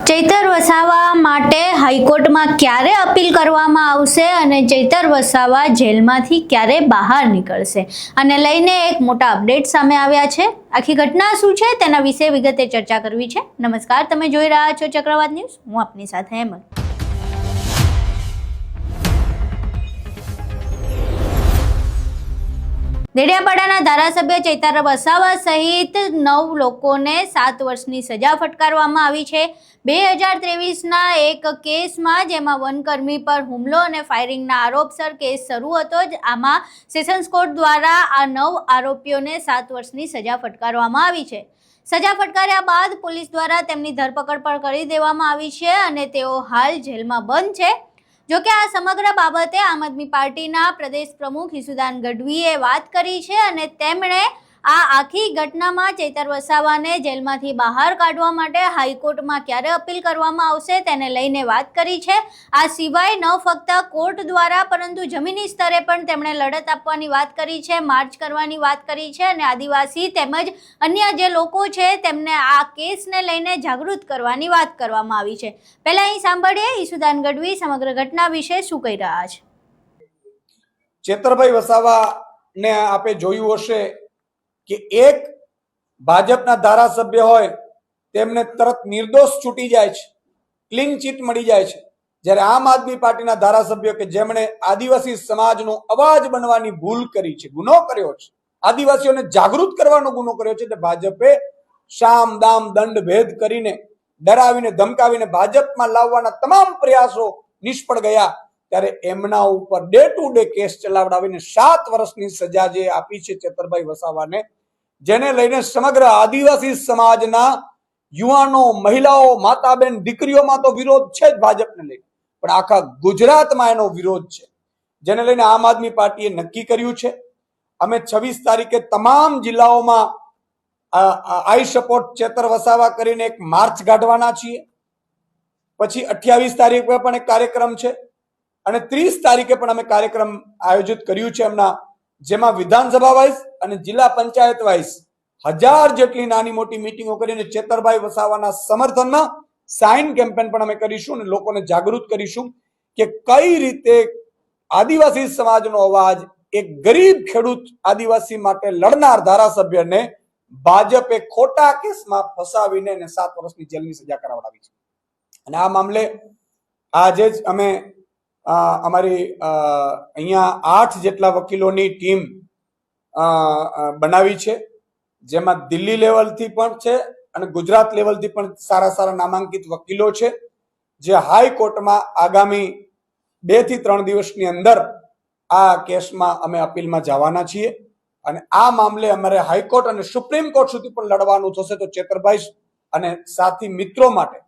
ચૈતર વસાવા માટે હાઈકોર્ટમાં ક્યારે અપીલ કરવામાં આવશે અને ચૈતર વસાવા જેલમાંથી ક્યારે બહાર નીકળશે અને લઈને એક મોટા અપડેટ સામે આવ્યા છે। આખી ઘટના શું છે તેના વિશે વિગતે ચર્ચા કરવી છે। નમસ્કાર, તમે જોઈ રહ્યા છો ચક્રવાત ન્યૂઝ, હું આપની સાથે હેમંત। દેડિયાપાડાના ધારાસભ્ય ચૈતર વસાવા સહિત 9 લોકોને 7 વર્ષની સજા ફટકારવામાં આવી છે। 2023ના એક કેસમાં જેમાં વનકર્મી પર હુમલો અને ફાયરિંગના આરોપસર કેસ શરૂ હતો જ આમાં સેશન્સ કોર્ટ દ્વારા આ 9 આરોપીઓને 7 વર્ષની સજા ફટકારવામાં આવી છે। સજા ફટકાર્યા બાદ પોલીસ દ્વારા તેમની ધરપકડ પણ કરી દેવામાં આવી છે અને તેઓ હાલ જેલમાં બંધ છે। જો કે આ સમગ્ર બાબતે આમ આદમી પાર્ટીના પ્રદેશ પ્રમુખ ઈસુદાન ગઢવીએ વાત કરી છે અને તેમણે આ આખી ઘટનામાં ચૈતર વસાવાને જેલમાંથી બહાર કાઢવા માટે હાઈકોર્ટમાં ક્યારે અપીલ કરવામાં આવશે તેને લઈને વાત કરી છે। આ સિવાય ન ફક્ત કોર્ટ દ્વારા પરંતુ જમીની સ્તરે પણ તેમણે લડત આપવાની વાત કરી છે, માર્ચ કરવાની વાત કરી છે અને આદિવાસી તેમજ અન્ય જે લોકો છે તેમને આ કેસને લઈને જાગૃત કરવાની વાત કરવામાં આવી છે। પહેલા અહીં સાંભળીએ ઈસુદાન ગઢવી સમગ્ર ઘટના વિશે શું કહી રહ્યા છે। ચેતરભાઈ વસાવાને આપે જોયું હશે કે એક ભાજપના ધારાસભ્ય હોય તેમને તરત નિર્દોષ છૂટી જાય છે, ક્લીન ચીટ મળી જાય છે, જ્યારે આમ આદમી પાર્ટીના ધારાસભ્યો કે જેમણે આદિવાસી સમાજનો અવાજ બનવાની ભૂલ કરી છે, ગુનો કર્યો છે, આદિવાસીઓને જાગૃત કરવાનો ગુનો કર્યો છે, તે ભાજપે શામ દામ દંડ ભેદ કરીને ડરાવીને ધમકાવીને ભાજપમાં લાવવાના તમામ પ્રયાસો નિષ્ફળ ગયા। ત્યારે એમના ઉપર ડે ટુ ડે કેસ ચલાવડાવીને 7 વર્ષની સજા જે આપી છે ચેતરભાઈ વસાવાને, જેને લઈને સમગ્ર આદિવાસી સમાજના યુવાનો, મહિલાઓ, માતા બેન, દીકરીઓમાં તો વિરોધ છે જ ભાજપને લઈને, પણ આખા ગુજરાતમાં એનો વિરોધ છે, જેને લઈને આમ આદમી પાર્ટીએ નક્કી કર્યું છે અમે 26 તારીખે તમામ જિલ્લાઓમાં આઈ સપોર્ટ ચેતર વસાવા કરીને એક માર્ચ કાઢવાના છીએ। પછી 28 તારીખે પણ એક કાર્યક્રમ છે અને 30 તારીખે પણ અમે કાર્યક્રમ આયોજિત કર્યું છે એમના, જેમાં વિધાનસભા વાઇઝ અને જિલ્લા પંચાયત વાઇઝ 1000 જેટલી નાની મોટી મીટિંગો કરીને ચેતરભાઈ વસાવાના સમર્થનમાં સાઇન કેમ્પેન પણ અમે કરીશું અને લોકોને જાગૃત કરીશું કે કઈ રીતે આદિવાસી સમાજનો અવાજ, એક ગરીબ ખેડૂત આદિવાસી માટે લડનાર ધારાસભ્યને ભાજપે ખોટા કેસમાં ફસાવીને 7 વર્ષની જેલની સજા કરાવડાવી છે। અને આ મામલે આજે જ અમે અમારી અહીંયા 8 જેટલા વકીલોની ટીમ બનાવી છે, જેમાં દિલ્હી લેવલથી પણ છે અને ગુજરાત લેવલથી પણ સારા નામાંકિત વકીલો છે, જે હાઈકોર્ટમાં આગામી 2 થી 3 દિવસની અંદર આ કેસમાં અમે અપીલમાં જવાના છીએ અને આ મામલે અમારે હાઈકોર્ટ અને સુપ્રીમ કોર્ટ સુધી પણ લડવાનું થશે। તો ચેતરભાઈ અને સાથી મિત્રો માટે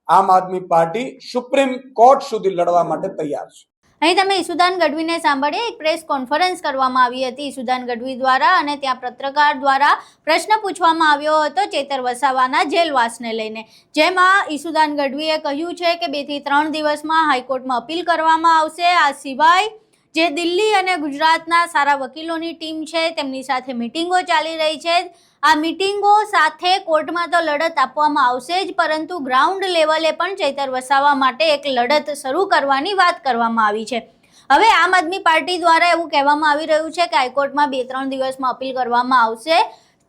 આમ આદમી પાર્ટી સુપ્રીમ કોર્ટ સુધી લડવા માટે તૈયાર છે। અહીં તમે ઈસુદાન ગઢવીને સાંભળીએ, એક પ્રેસ કોન્ફરન્સ કરવામાં આવી હતી ઈસુદાન ગઢવી દ્વારા અને ત્યાં પત્રકાર દ્વારા પ્રશ્ન પૂછવામાં આવ્યો હતો ચૈતર વસાવાના જેલવાસને લઈને, જેમાં ઈસુદાન ગઢવીએ કહ્યું છે કે 2 થી 3 દિવસમાં હાઈકોર્ટમાં અપીલ કરવામાં આવશે। આ સિવાય જે દિલ્હી અને ગુજરાતના સારા વકીલોની ટીમ છે તેમની સાથે મિટિંગો ચાલી રહી છે। આ મિટિંગો સાથે કોર્ટમાં તો લડત આપવામાં આવશે જ, પરંતુ ગ્રાઉન્ડ લેવલે પણ ચૈતર વસાવા માટે એક લડત શરૂ કરવાની વાત કરવામાં આવી છે। હવે આમ આદમી પાર્ટી દ્વારા એવું કહેવામાં આવી રહ્યું છે કે હાઈકોર્ટમાં 2-3 દિવસમાં અપીલ કરવામાં આવશે।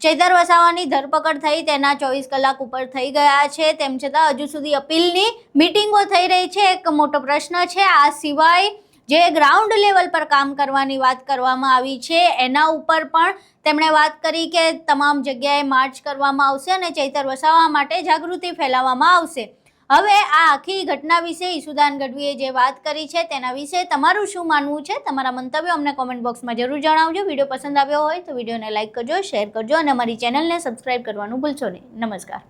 ચૈતર વસાવાની ધરપકડ થઈ તેના 24 કલાક ઉપર થઈ ગયા છે, તેમ છતાં હજુ સુધી અપીલની મિટિંગો થઈ રહી છે। એક મોટો પ્રશ્ન છે। આ સિવાય જે ગ્રાઉન્ડ લેવલ પર કામ કરવાની વાત કરવામાં આવી છે એના ઉપર પણ તેમણે વાત કરી કે તમામ જગ્યાએ માર્ચ કરવામાં આવશે અને ચૈતર વસાવા માટે જાગૃતિ ફેલાવવામાં આવશે। હવે આ આખી ઘટના વિશે ઈસુદાન ગઢવીએ જે વાત કરી છે તેના વિશે તમારું શું માનવું છે? તમારા મંતવ્યો અમને કોમેન્ટ બોક્સમાં જરૂર જણાવજો। વિડીયો પસંદ આવ્યો હોય તો વિડીયોને લાઇક કરજો, શેર કરજો અને અમારી ચેનલને સબસ્ક્રાઇબ કરવાનું ભૂલશો નહીં। નમસ્કાર।